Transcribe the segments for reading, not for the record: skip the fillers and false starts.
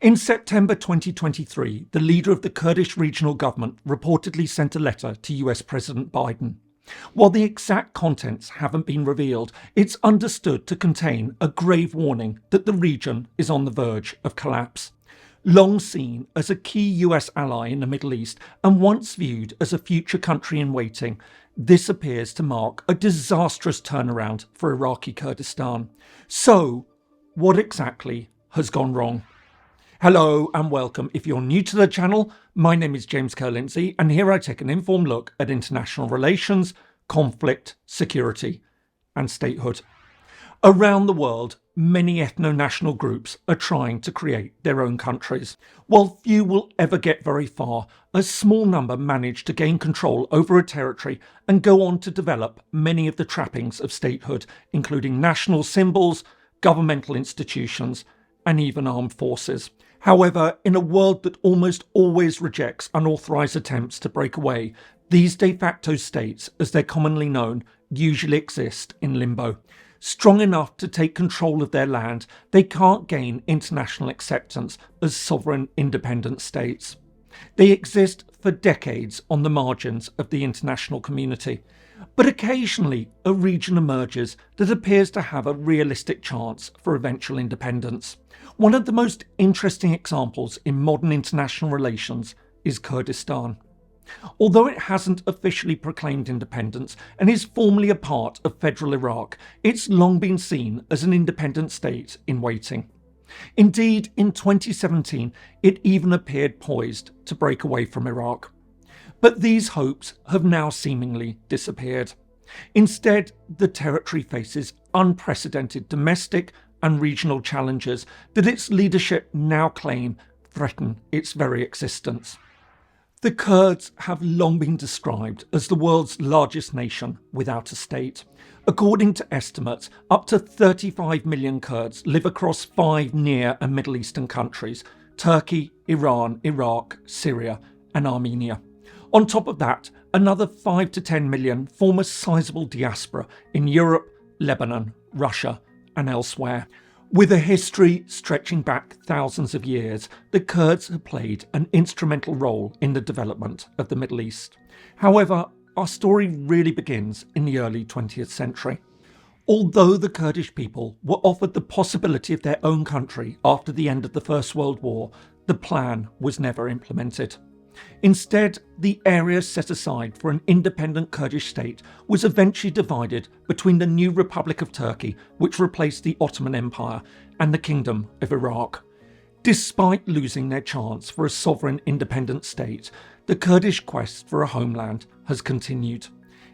In September 2023, the leader of the Kurdish regional government reportedly sent a letter to US President Biden. While the exact contents haven't been revealed, it's understood to contain a grave warning that the region is on the verge of collapse. Long seen as a key US ally in the Middle East and once viewed as a future country in waiting, this appears to mark a disastrous turnaround for Iraqi Kurdistan. So, what exactly has gone wrong? Hello and welcome. If you're new to the channel, my name is James Ker-Lindsay, and here I take an informed look at international relations, conflict, security and statehood. Around the world, many ethno-national groups are trying to create their own countries. While few will ever get very far, a small number manage to gain control over a territory and go on to develop many of the trappings of statehood, including national symbols, governmental institutions and even armed forces. However, in a world that almost always rejects unauthorised attempts to break away, these de facto states, as they're commonly known, usually exist in limbo. Strong enough to take control of their land, they can't gain international acceptance as sovereign independent states. They exist for decades on the margins of the international community. But occasionally a region emerges that appears to have a realistic chance for eventual independence. One of the most interesting examples in modern international relations is Kurdistan. Although it hasn't officially proclaimed independence and is formally a part of federal Iraq, it's long been seen as an independent state in waiting. Indeed, in 2017, it even appeared poised to break away from Iraq. But these hopes have now seemingly disappeared. Instead, the territory faces unprecedented domestic and regional challenges that its leadership now claim threaten its very existence. The Kurds have long been described as the world's largest nation without a state. According to estimates, up to 35 million Kurds live across 5 Near and Middle Eastern countries: Turkey, Iran, Iraq, Syria and Armenia. On top of that, another 5 to 10 million form a sizable diaspora in Europe, Lebanon, Russia and elsewhere. With a history stretching back thousands of years, the Kurds have played an instrumental role in the development of the Middle East. However, our story really begins in the early 20th century. Although the Kurdish people were offered the possibility of their own country after the end of the First World War, the plan was never implemented. Instead, the area set aside for an independent Kurdish state was eventually divided between the new Republic of Turkey, which replaced the Ottoman Empire, and the Kingdom of Iraq. Despite losing their chance for a sovereign independent state, the Kurdish quest for a homeland has continued.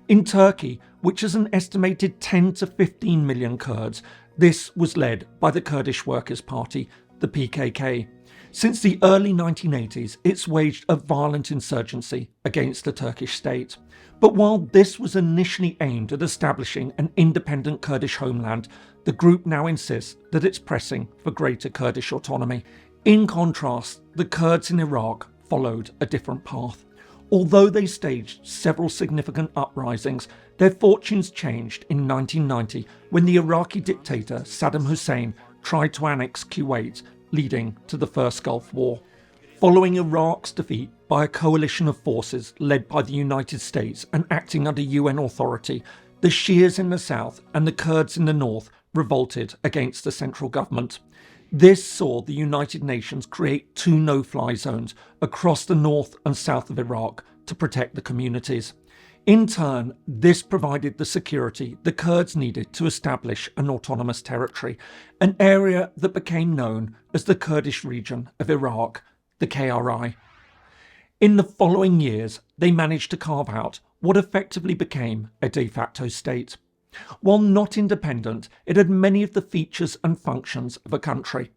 In Turkey, which has an estimated 10 to 15 million Kurds, this was led by the Kurdish Workers' Party, the PKK. Since the early 1980s, it's waged a violent insurgency against the Turkish state. But while this was initially aimed at establishing an independent Kurdish homeland, the group now insists that it's pressing for greater Kurdish autonomy. In contrast, the Kurds in Iraq followed a different path. Although they staged several significant uprisings, their fortunes changed in 1990 when the Iraqi dictator Saddam Hussein tried to annex Kuwait, leading to the First Gulf War. Following Iraq's defeat by a coalition of forces led by the United States and acting under UN authority, the Shias in the south and the Kurds in the north revolted against the central government. This saw the United Nations create 2 no-fly zones across the north and south of Iraq to protect the communities. In turn, this provided the security the Kurds needed to establish an autonomous territory, an area that became known as the Kurdish Region of Iraq, the KRI. In the following years, they managed to carve out what effectively became a de facto state. While not independent, it had many of the features and functions of a country.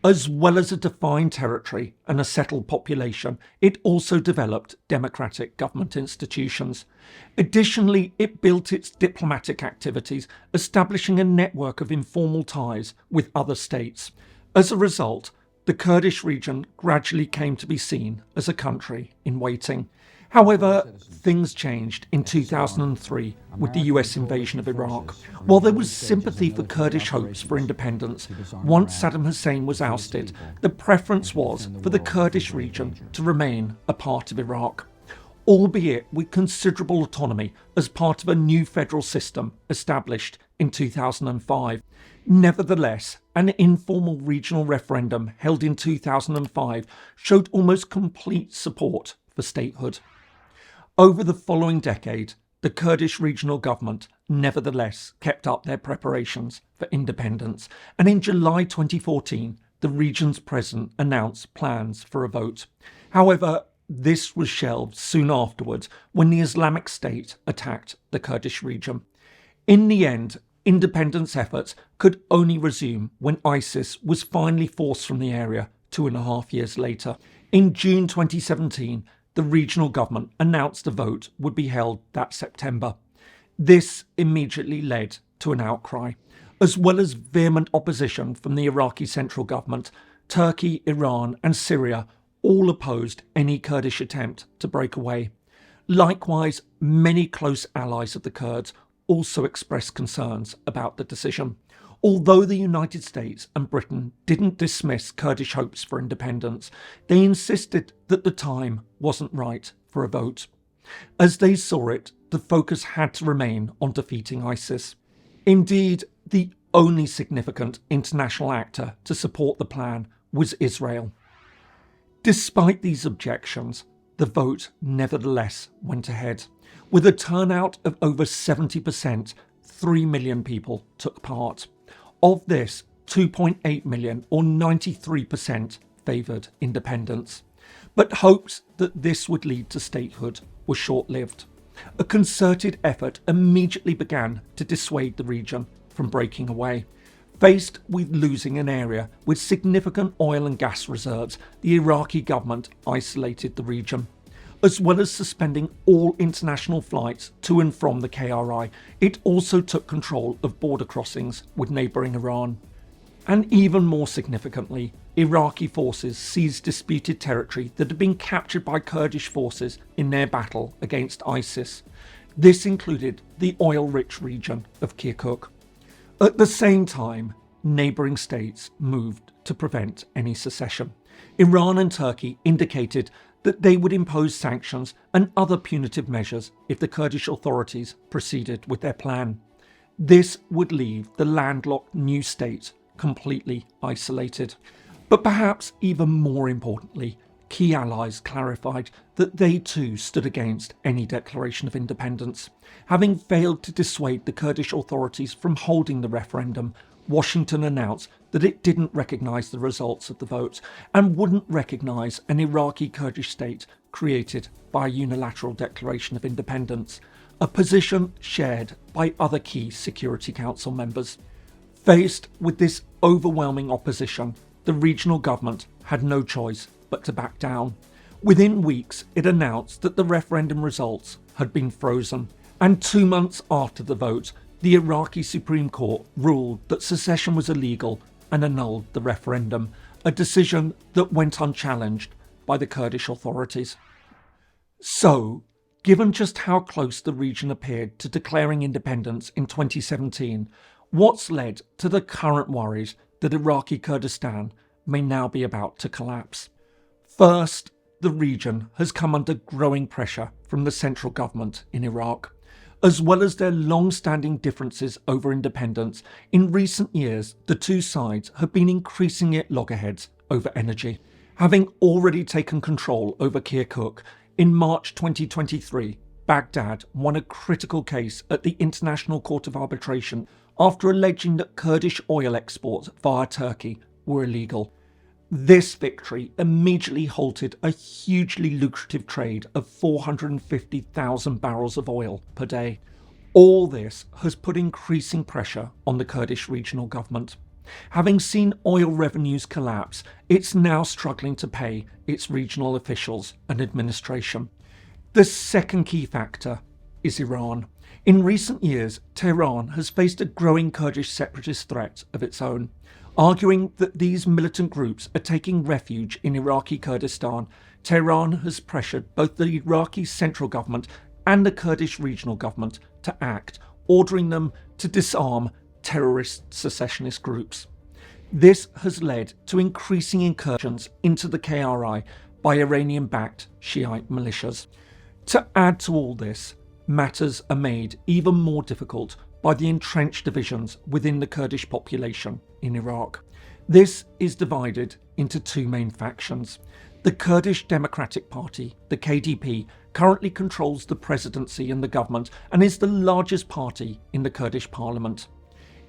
As well as a defined territory and a settled population, it also developed democratic government institutions. Additionally, it built its diplomatic activities, establishing a network of informal ties with other states. As a result, the Kurdish region gradually came to be seen as a country in waiting. However, things changed in 2003 with the US invasion of Iraq. While there was sympathy for Kurdish hopes for independence, once Saddam Hussein was ousted, the preference was for the Kurdish region to remain a part of Iraq, albeit with considerable autonomy as part of a new federal system established in 2005. Nevertheless, an informal regional referendum held in 2005 showed almost complete support for statehood. Over the following decade, the Kurdish regional government nevertheless kept up their preparations for independence, and in July 2014, the region's president announced plans for a vote. However, this was shelved soon afterwards when the Islamic State attacked the Kurdish region. In the end, independence efforts could only resume when ISIS was finally forced from the area 2.5 years later. In June 2017, the regional government announced a vote would be held that September. This immediately led to an outcry. As well as vehement opposition from the Iraqi central government, Turkey, Iran and Syria all opposed any Kurdish attempt to break away. Likewise, many close allies of the Kurds also expressed concerns about the decision. Although the United States and Britain didn't dismiss Kurdish hopes for independence, they insisted that the time wasn't right for a vote. As they saw it, the focus had to remain on defeating ISIS. Indeed, the only significant international actor to support the plan was Israel. Despite these objections, the vote nevertheless went ahead. With a turnout of over 70%, 3 million people took part. Of this, 2.8 million, or 93%, favoured independence. But hopes that this would lead to statehood were short-lived. A concerted effort immediately began to dissuade the region from breaking away. Faced with losing an area with significant oil and gas reserves, the Iraqi government isolated the region. As well as suspending all international flights to and from the KRI, it also took control of border crossings with neighbouring Iran. And even more significantly, Iraqi forces seized disputed territory that had been captured by Kurdish forces in their battle against ISIS. This included the oil-rich region of Kirkuk. At the same time, neighbouring states moved to prevent any secession. Iran and Turkey indicated that they would impose sanctions and other punitive measures if the Kurdish authorities proceeded with their plan. This would leave the landlocked new state completely isolated. But perhaps even more importantly, key allies clarified that they too stood against any declaration of independence. Having failed to dissuade the Kurdish authorities from holding the referendum, Washington announced that it didn't recognise the results of the vote and wouldn't recognise an Iraqi Kurdish state created by a unilateral declaration of independence, a position shared by other key Security Council members. Faced with this overwhelming opposition, the regional government had no choice but to back down. Within weeks, it announced that the referendum results had been frozen, and 2 months after the vote, the Iraqi Supreme Court ruled that secession was illegal and annulled the referendum, a decision that went unchallenged by the Kurdish authorities. So, given just how close the region appeared to declaring independence in 2017, what's led to the current worries that Iraqi Kurdistan may now be about to collapse? First, the region has come under growing pressure from the central government in Iraq. As well as their long-standing differences over independence, in recent years the two sides have been increasingly at loggerheads over energy. Having already taken control over Kirkuk, in March 2023, Baghdad won a critical case at the International Court of Arbitration after alleging that Kurdish oil exports via Turkey were illegal. This victory immediately halted a hugely lucrative trade of 450,000 barrels of oil per day. All this has put increasing pressure on the Kurdish regional government. Having seen oil revenues collapse, it's now struggling to pay its regional officials and administration. The second key factor is Iran. In recent years, Tehran has faced a growing Kurdish separatist threat of its own. Arguing that these militant groups are taking refuge in Iraqi Kurdistan, Tehran has pressured both the Iraqi central government and the Kurdish regional government to act, ordering them to disarm terrorist secessionist groups. This has led to increasing incursions into the KRI by Iranian-backed Shiite militias. To add to all this, matters are made even more difficult by the entrenched divisions within the Kurdish population in Iraq. This is divided into two main factions. The Kurdish Democratic Party, the KDP, currently controls the presidency and the government and is the largest party in the Kurdish parliament.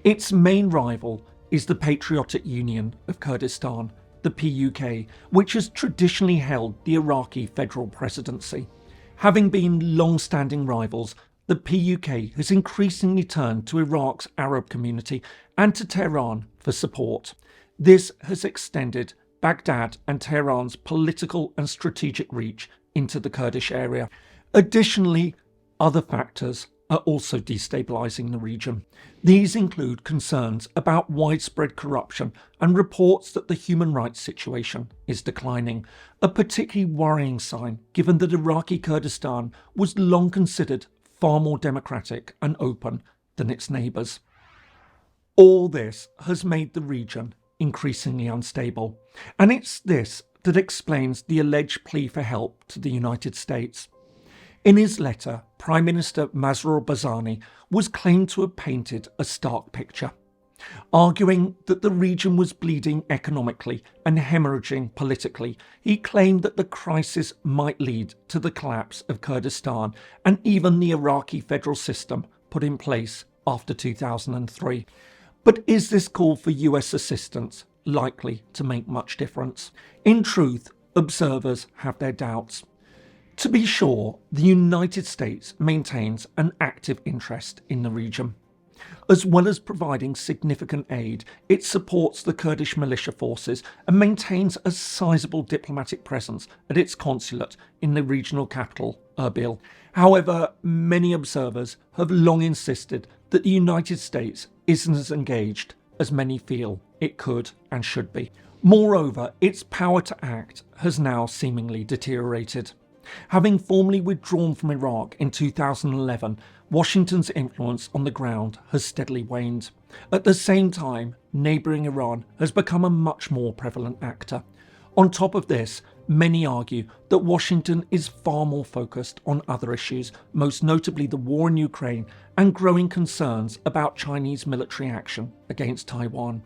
Its main rival is the Patriotic Union of Kurdistan, the PUK, which has traditionally held the Iraqi federal presidency. Having been long-standing rivals, the PUK has increasingly turned to Iraq's Arab community and to Tehran for support. This has extended Baghdad and Tehran's political and strategic reach into the Kurdish area. Additionally, other factors are also destabilising the region. These include concerns about widespread corruption and reports that the human rights situation is declining, a particularly worrying sign given that Iraqi Kurdistan was long considered far more democratic and open than its neighbours. All this has made the region increasingly unstable, and it's this that explains the alleged plea for help to the United States. In his letter, Prime Minister Masroor Barzani was claimed to have painted a stark picture, arguing that the region was bleeding economically and hemorrhaging politically. He claimed that the crisis might lead to the collapse of Kurdistan and even the Iraqi federal system put in place after 2003. But is this call for US assistance likely to make much difference? In truth, observers have their doubts. To be sure, the United States maintains an active interest in the region. As well as providing significant aid, it supports the Kurdish militia forces and maintains a sizable diplomatic presence at its consulate in the regional capital, Erbil. However, many observers have long insisted that the United States isn't as engaged as many feel it could and should be. Moreover, its power to act has now seemingly deteriorated. Having formally withdrawn from Iraq in 2011, Washington's influence on the ground has steadily waned. At the same time, neighbouring Iran has become a much more prevalent actor. On top of this, many argue that Washington is far more focused on other issues, most notably the war in Ukraine and growing concerns about Chinese military action against Taiwan.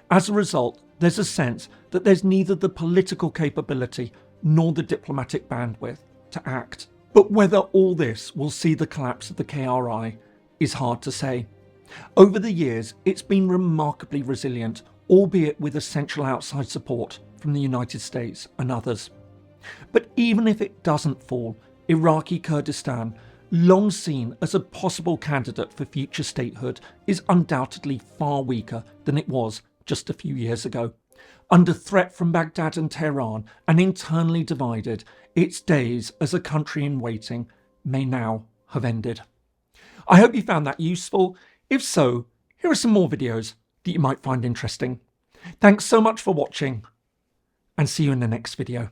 As a result, there's a sense that there's neither the political capability nor the diplomatic bandwidth to act. But whether all this will see the collapse of the KRI is hard to say. Over the years, it's been remarkably resilient, albeit with essential outside support from the United States and others. But even if it doesn't fall, Iraqi Kurdistan, long seen as a possible candidate for future statehood, is undoubtedly far weaker than it was just a few years ago. Under threat from Baghdad and Tehran and internally divided, its days as a country in waiting may now have ended. I hope you found that useful. If so, here are some more videos that you might find interesting. Thanks so much for watching, and see you in the next video.